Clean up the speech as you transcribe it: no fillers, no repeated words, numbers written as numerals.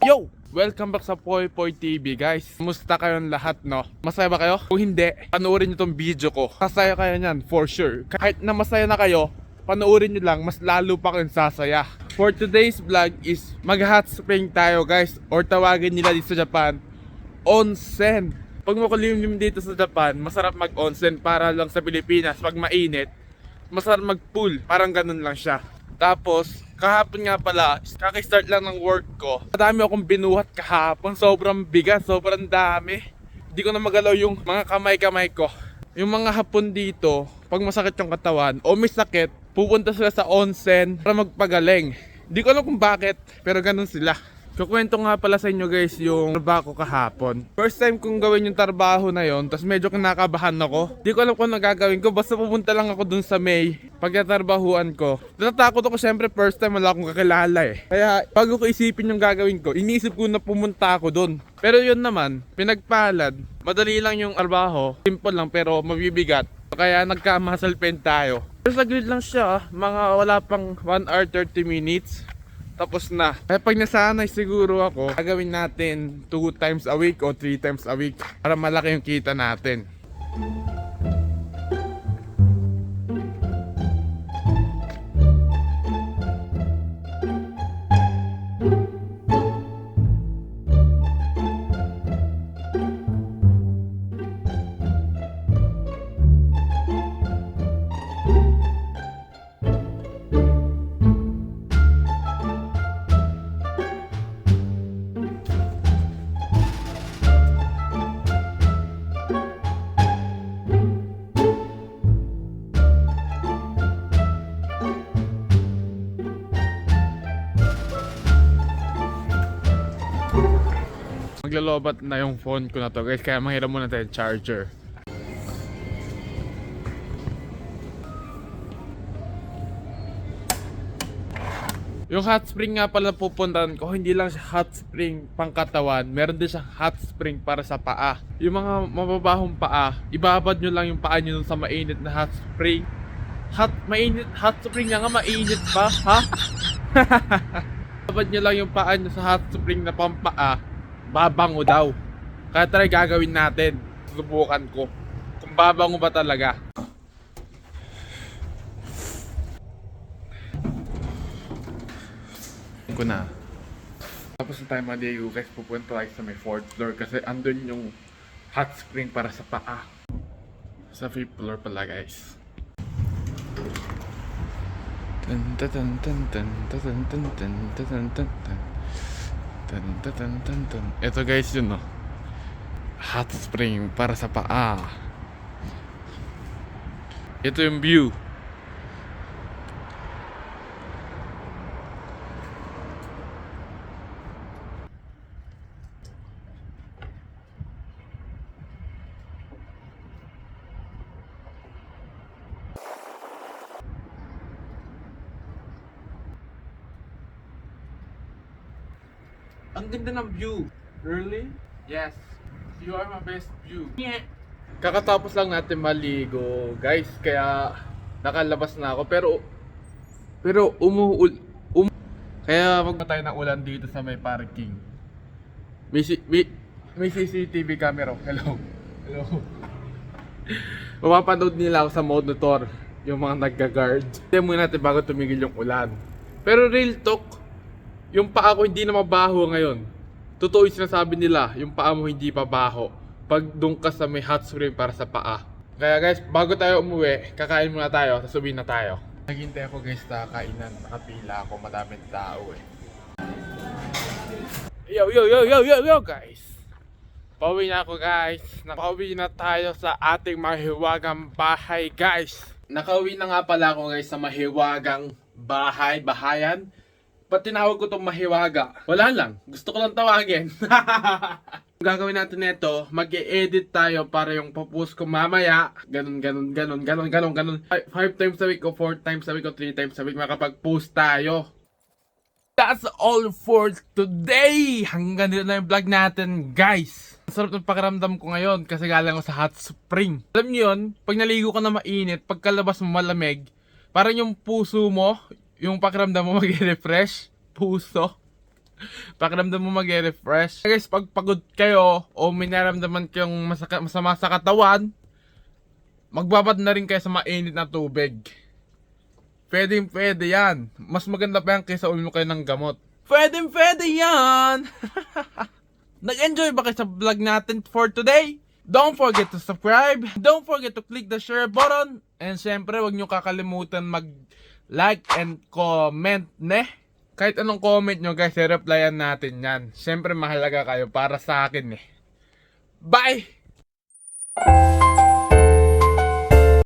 Yo! Welcome back sa Poy Poy TV guys. Kumusta kayong lahat no? Masaya ba kayo? Kung hindi, panoorin nyo tong video ko. Masaya kayo nyan, for sure. Kahit na masaya na kayo, panoorin nyo lang, mas lalo pa kayong sasaya. For today's vlog is mag-hot spring tayo guys. Or tawagin nila dito sa Japan, onsen. Pag makulimlim dito sa Japan, masarap mag-onsen. Para lang sa Pilipinas, pag mainit, masarap mag-pool. Parang ganun lang siya. Tapos, kahapon nga pala, kaka-start lang ng work ko. Madami akong binuhat kahapon, sobrang bigat, sobrang dami. Hindi ko na magalaw yung mga kamay-kamay ko. Yung mga hapon dito, pag masakit yung katawan o may sakit, pupunta sila sa onsen para magpagaling. Hindi ko alam kung bakit, pero ganun sila. Kukwento nga pala sa inyo guys yung trabaho ko kahapon. First time kong gawin yung trabaho na yon, tapos medyo kinakabahan ako. Di ko alam kung ano gagawin ko, basta pupunta lang ako dun sa May pagkatrabahuan ko. Natatakot ako syempre, first time wala akong kakilala eh. Kaya bago ko isipin yung gagawin ko, iniisip ko na pumunta ako dun. Pero yun naman, pinagpalad, madali lang yung trabaho, simple lang pero mabibigat. Kaya nagka-muscle pain tayo. Pero saglit lang siya, mga wala pang 1 hour 30 minutes. Tapos na. Kaya pag nasanay siguro ako, gagawin natin 2 times a week o 3 times a week para malaki yung kita natin. Maglalobat na yung phone ko na to guys, kaya mahiram muna tayo charger. Yung hot spring nga pala pupuntahan ko, hindi lang siya hot spring pangkatawan, meron din siya hot spring para sa paa. Yung mga mababahong paa, ibabad nyo lang yung paa nyo sa mainit na hot spring. Hot spring nga mainit pa, ha? Ibabad nyo lang yung paa nyo sa hot spring na pampaa, babango daw. Kaya try gagawin natin. Susubukan ko kung babango ba talaga. Ko na. Tapos na tayo maligo guys, pupunta tayo sa may 4th floor kasi andun yung hot spring para sa paa. Sa 5th floor pala guys. Ito guys yun no, hot spring para sa paa. Ito yung view. Ang ganda ng view. Really? Yes. You are my best view. Yeah. Kakatapos lang natin maligo, guys. Kaya nakalabas na ako. Pero kaya magpatay ng ulan dito sa may parking. May CCTV camera. Hello. Hello. Mapapanood nila ako sa monitor. Yung mga nagga-guard. Tignan muna natin bago tumigil yung ulan. Pero real talk, yung paa ko hindi na mabaho ngayon. Totoo yung sinasabi nila, yung paa mo hindi pabaho pag doon ka sa may hot spring para sa paa. Kaya guys, bago tayo umuwi, kakain muna tayo, sasubihin na tayo. Naghintay ako guys sa kainan, nakapila ako, madaming tao eh. Yo guys! Pauwi na ako guys. Nakauwi na tayo sa ating mahiwagang bahay guys. Nakauwi na nga pala ako guys sa mahiwagang bahayan. Ba't tinawag ko itong mahiwaga? Wala lang. Gusto ko lang tawagin. Gagawin natin nito, mag-e-edit tayo para yung post ko mamaya. Ganun. 5 times a week o 4 times a week o 3 times a week makapag-post tayo. That's all for today! Hanggang dito na yung vlog natin guys. Sarap ng pakiramdam ko ngayon kasi galing ko sa hot spring. Alam niyo yun, pag naligo ka na mainit, pagkalabas mo malamig, parang yung puso mo, yung pakiramdam mo mag-refresh, puso. Pakiramdam mo mag-refresh. Guys, pag pagod kayo o may naramdaman kayong masama sa katawan, magbabad na rin kayo sa mainit na tubig. Pwede yan. Mas maganda pa yan kaysa uminom kayo ng gamot. Pwede yan! Nag-enjoy ba kayo sa vlog natin for today? Don't forget to subscribe. Don't forget to click the share button. And syempre, huwag nyo kakalimutan mag-like and comment, ne? Kahit anong comment nyo guys, i-replyan natin yan. Syempre, mahalaga kayo para sa akin, eh. Bye!